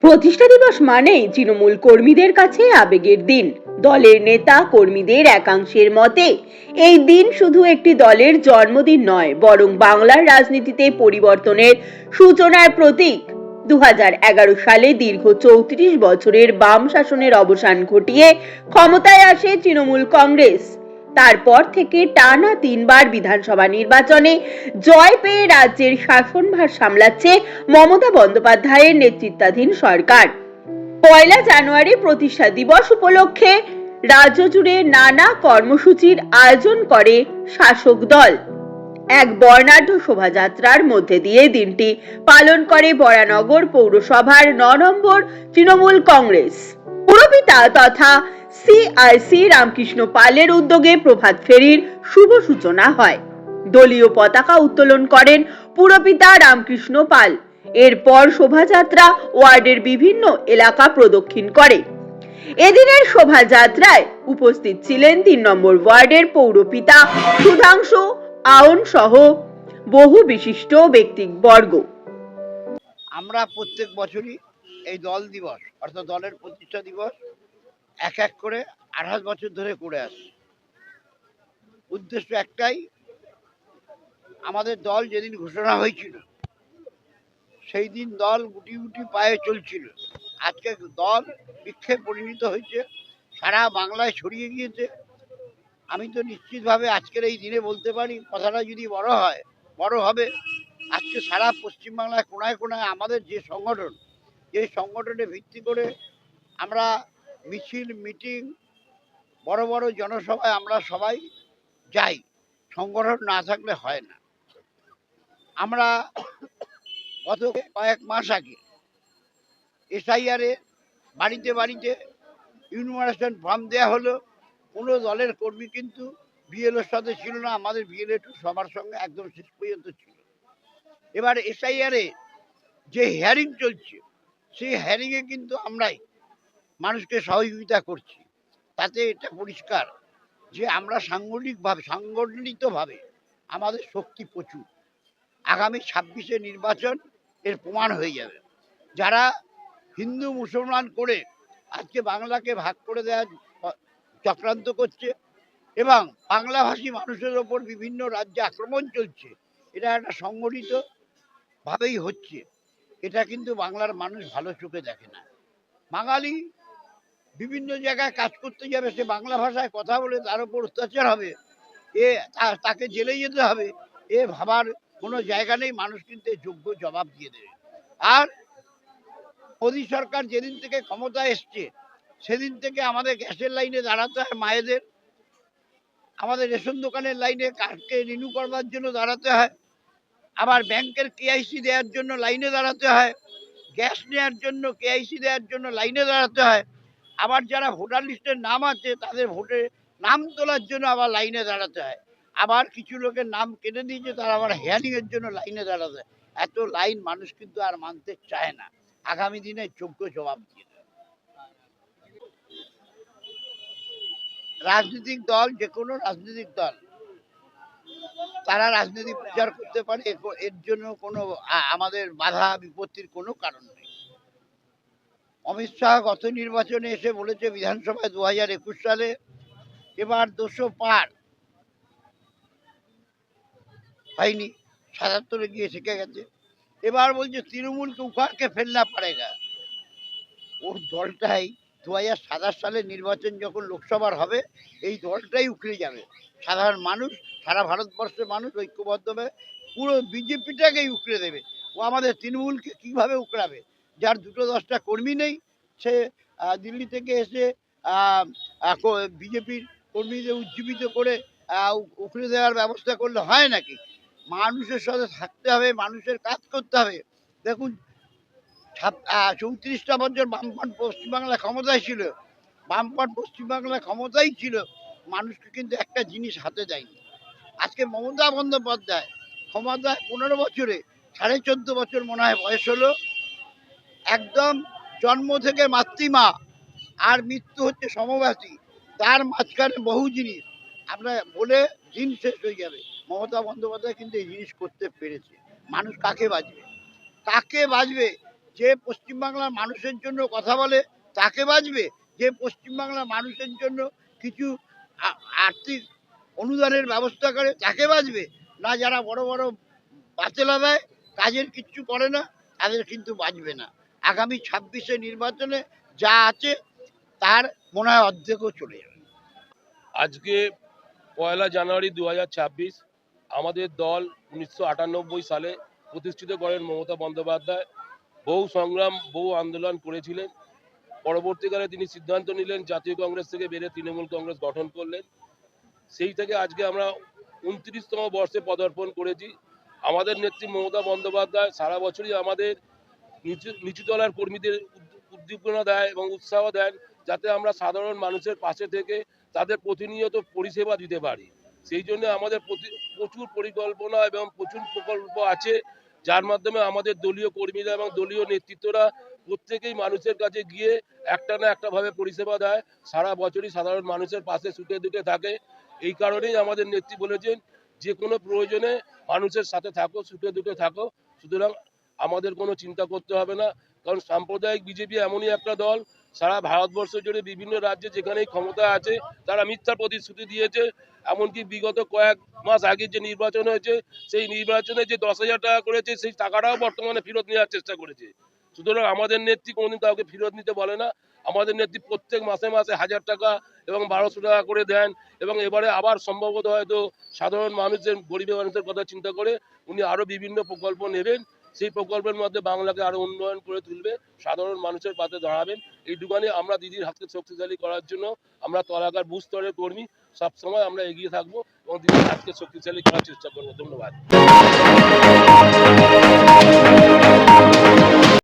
প্রতিষ্ঠা দিবস মানেই তৃণমূল কর্মীদের কাছে আবেগের দিন। দলের নেতা কর্মীদের একাংশের মতে এই দিন শুধু একটি দলের জন্মদিন নয়, বরং বাংলার রাজনীতিতে পরিবর্তনের সূচনার প্রতীক। 2011 সালে দীর্ঘ 34 বছরের বাম শাসনের অবসান ঘটিয়ে ক্ষমতায় আসে তৃণমূল কংগ্রেস। তারপর থেকে টানা 3 বার বিধানসভা নির্বাচনে জয় পেয়ে রাজ্যের শাসনভার সামলাচ্ছে মমতা বন্দ্যোপাধ্যায়ের নেতৃত্বাধীন সরকার। 1 জানুয়ারি প্রতিষ্ঠা দিবস উপলক্ষে রাজ্য জুড়ে নানা কর্মসূচির আয়োজন করে শাসক দল। এক বর্ণাঢ্য শোভাযাত্রার মধ্যে দিয়ে দিনটি পালন করে বরানগর পৌরসভার 9 নম্বর তৃণমূল কংগ্রেস। পুরপিতা তথা CIC রামকৃষ্ণ পালের উদ্যোগে প্রভাত ফেরির শুভ সূচনা হয়। দলীয় পতাকা উত্তোলন করেন পুরপিতা রামকৃষ্ণ পাল। এরপর শোভাযাত্রা ওয়ার্ডের বিভিন্ন এলাকা প্রদক্ষিণ করে। এদিনের শোভাযাত্রায় উপস্থিত ছিলেন 3 নম্বর ওয়ার্ডের পৌরপিতা সুধাংশু আউন সহ বহু বিশিষ্ট ব্যক্তিবর্গ। আমরা প্রত্যেক বছরই এই দল দিবস অর্থাৎ দলের প্রতিষ্ঠা দিবস এক এক করে 28 বছর ধরে করে আসছি। উদ্দেশ্য একটাই, আমাদের দল যেদিন ঘোষণা হয়েছিল সেই দিন দল গুটি গুটি পায়ে চলছিল। আজকে দল বৃক্ষে পরিণত হয়েছে, সারা বাংলায় ছড়িয়ে গিয়েছে। আমি তো নিশ্চিতভাবে আজকের এই দিনে বলতে পারি, কথাটা যদি বড় হবে। আজকে সারা পশ্চিমবাংলায় কোনায় কোনায় আমাদের যে সংগঠনে ভিত্তি করে আমরা মিছিল, মিটিং, বড় বড় জনসভায় আমরা সবাই যাই। সংগঠন না থাকলে হয় না। আমরা গত কয়েক মাস আগে SIR বাড়িতে বাড়িতে ইউনিভার্সাল ফর্ম দেওয়া হলো। কোনো দলের কর্মী কিন্তু BLOর সাথে ছিল না, আমাদের BLO সবার সঙ্গে একদম শেষ পর্যন্ত ছিল। এবার SIR যে হিয়ারিং চলছে সেই হিয়ারিংয়ে কিন্তু আমরাই মানুষকে সহযোগিতা করছি। তাতে এটা পরিষ্কার যে আমরা সংগঠিতভাবে আমাদের শক্তি প্রচুর। আগামী 26-এ নির্বাচন এর প্রমাণ হয়ে যাবে। যারা হিন্দু মুসলমান করে আজকে বাংলাকে ভাগ করে দেওয়ার চক্রান্ত করছে এবং বাংলাভাষী মানুষের ওপর বিভিন্ন রাজ্যে আক্রমণ চলছে, এটা একটা সংগঠিতভাবেই হচ্ছে। এটা কিন্তু বাংলার মানুষ ভালো চোখে দেখে না। বাঙালি বিভিন্ন জায়গায় কাজ করতে যাবে, সে বাংলা ভাষায় কথা বলে তার উপর অত্যাচার হবে, তাকে জেলে যেতে হবে, ভাবার কোনো জায়গা নেই। মানুষ কিন্তু যোগ্য জবাব দিয়ে দেবে। আর মোদী সরকার যেদিন থেকে ক্ষমতায় এসছে সেদিন থেকে আমাদের গ্যাসের লাইনে দাঁড়াতে হয় মায়েদের, আমাদের রেশন দোকানের লাইনে কার্ডকে রিনিউ করবার জন্য দাঁড়াতে হয়, আবার ব্যাংকের KIC দেওয়ার জন্য লাইনে দাঁড়াতে হয়, গ্যাস নেওয়ার জন্য KIC দেওয়ার জন্য লাইনে দাঁড়াতে হয়, আবার যারা ভোটার লিস্টের নাম আছে তাদের ভোটে নাম তোলার জন্য আবার লাইনে দাঁড়াতে হয়, আবার কিছু লোকের নাম কেটে দিয়েছে তারা আবার হিয়ারিংয়ের জন্য লাইনে দাঁড়াতে হয়। এত লাইন মানুষ কিন্তু আর মানতে চায় না। আগামী দিনে যোগ্য জবাব দিয়ে দেবে। রাজনৈতিক দল, যে কোনো রাজনৈতিক দল, তারা রাজনীতি প্রচার করতে পারে, এর জন্য কোনো আমাদের বাধা বিপত্তির কোনো কারণ নেই। অমিত শাহ গত নির্বাচনে এসে বলেছে বিধানসভায় 2021 সালে এবার 200 পার হয়নি, 77-এ গিয়ে শিখে গেছে। এবার বলছে তৃণমূলকে উখাড়কে ফেলনা পারেগা। ওর দলটাই 2027 সালের নির্বাচন যখন লোকসভার হবে, এই দলটাই উখড়ে যাবে। সাধারণ মানুষ, সারা ভারতবর্ষের মানুষ ঐক্যবদ্ধভাবে পুরো বিজেপিটাকেই উখড়ে দেবে। ও আমাদের তৃণমূলকে কিভাবে উখড়াবে? যার 2-10টা কর্মী নেই, সে দিল্লি থেকে এসে বিজেপির কর্মীদের উজ্জীবিত করে উখড়ে দেওয়ার ব্যবস্থা করলে হয় নাকি? মানুষের সাথে থাকতে হবে, মানুষের কাজ করতে হবে। দেখুন, 34টা বছর বামফ্রন্ট পশ্চিমবাংলায় ক্ষমতায় ছিল, বামফ্রন্ট পশ্চিমবাংলায় ক্ষমতাই ছিল, মানুষকে কিন্তু একটা জিনিস হাতে দেয়নি। আজকে মমতা বন্দ্যোপাধ্যায় ক্ষমতায় 15 বছরে 14.5 বছর মনে হয় বয়স হলো, একদম জন্ম থেকে মাতৃমা আর মৃত্যু হচ্ছে সমব্যাপী, তার মাঝখানে বহু জিনিস আমরা বলে দিন শেষ হয়ে যাবে। মমতা বন্দ্যোপাধ্যায় কিন্তু এই জিনিস করতে পেরেছে। মানুষ কাকে বাঁচবে? কাকে বাঁচবে? যে পশ্চিমবাংলার মানুষের জন্য কথা বলে তাকে বাঁচবে, যে পশ্চিমবাংলার মানুষের জন্য কিছু আর্থিক অনুদানের ব্যবস্থা করে তাকে বাঁচবে, না যারা বড় বড় বাতেলা দেয়, কাজের কিচ্ছু করে না, তাদের কিন্তু বাঁচবে না। আগামী 26-এ নির্বাচনে যা আছে তার মনে হয় অর্ধেকও চলে যাবে। আজকে 1 জানুয়ারি 2026 আমাদের দল 1998 সালে প্রতিষ্ঠিত করেন মমতা বন্দ্যোপাধ্যায়। বহু সংগ্রাম, বহু আন্দোলন করেছিলেন। পরবর্তীকালে তিনি সিদ্ধান্ত নিলেন জাতীয় কংগ্রেস থেকে বেরিয়ে তৃণমূল কংগ্রেস গঠন করলেন। সেই থেকে আজকে আমরা 29তম বর্ষে পদার্পণ করেছি। আমাদের নেত্রী মমতা বন্দ্যোপাধ্যায় সারা বছরই আমাদের নিচু তলার কর্মীদের উদ্দীপনা দেয় এবং উৎসাহ দেন, যাতে আমরা সাধারণ মানুষের পাশে থেকে তাদের প্রতিনিয়ত পরিষেবা দিতে পারি। সেই জন্য আমাদের প্রচুর পরিকল্পনা এবং প্রচুর প্রকল্প আছে, যার মাধ্যমে আমাদের দলীয় কর্মীরা এবং দলীয় নেতৃত্বরা প্রত্যেকেই মানুষের কাছে গিয়ে একটা না একটা ভাবে পরিষেবা দেয়, সারা বছরই সাধারণ মানুষের পাশে সুখে দুঃখে থাকে। এই কারণেই আমাদের নেত্রী বলেছেন, যে কোনো প্রয়োজনে মানুষের সাথে থাকো, সুখে দুঃখে থাকো। সুতরাং আমাদের কোনো চিন্তা করতে হবে না, কারণ সাম্প্রদায়িক বিজেপি এমনই একটা দল, সারা ভারতবর্ষ জুড়ে বিভিন্ন রাজ্যে যেখানেই ক্ষমতা আছে তারা মিথ্যা প্রতিশ্রুতি দিয়েছে। এমনকি বিগত কয়েক মাস আগে যে নির্বাচন হয়েছে, সেই নির্বাচনে যে 10,000 টাকা করেছে, সেই টাকাটাও বর্তমানে ফেরত নেওয়ার চেষ্টা করেছে। সুতরাং আমাদের নেত্রী কোনোদিন কাউকে ফেরত নিতে বলে না। আমাদের নেত্রী প্রত্যেক মাসে মাসে 1,000 টাকা এবং 1200 টাকা করে দেন, এবং এবারে আবার সম্ভবত হয়তো সাধারণ মানুষের, গরিব মানুষের কথা চিন্তা করে উনি আরো বিভিন্ন প্রকল্প নেবেন। সেই প্রকল্পের মধ্যে বাংলাকে আরো উন্নয়ন করে তুলবে, সাধারণ মানুষের পাশে দাঁড়াবেন। এইটুকানি আমরা দিদির হাতকে শক্তিশালী করার জন্য আমরা তলাকার বুথ স্তরের কর্মী সবসময় আমরা এগিয়ে থাকবো এবং দিদির হাতকে শক্তিশালী করার চেষ্টা করবো। ধন্যবাদ।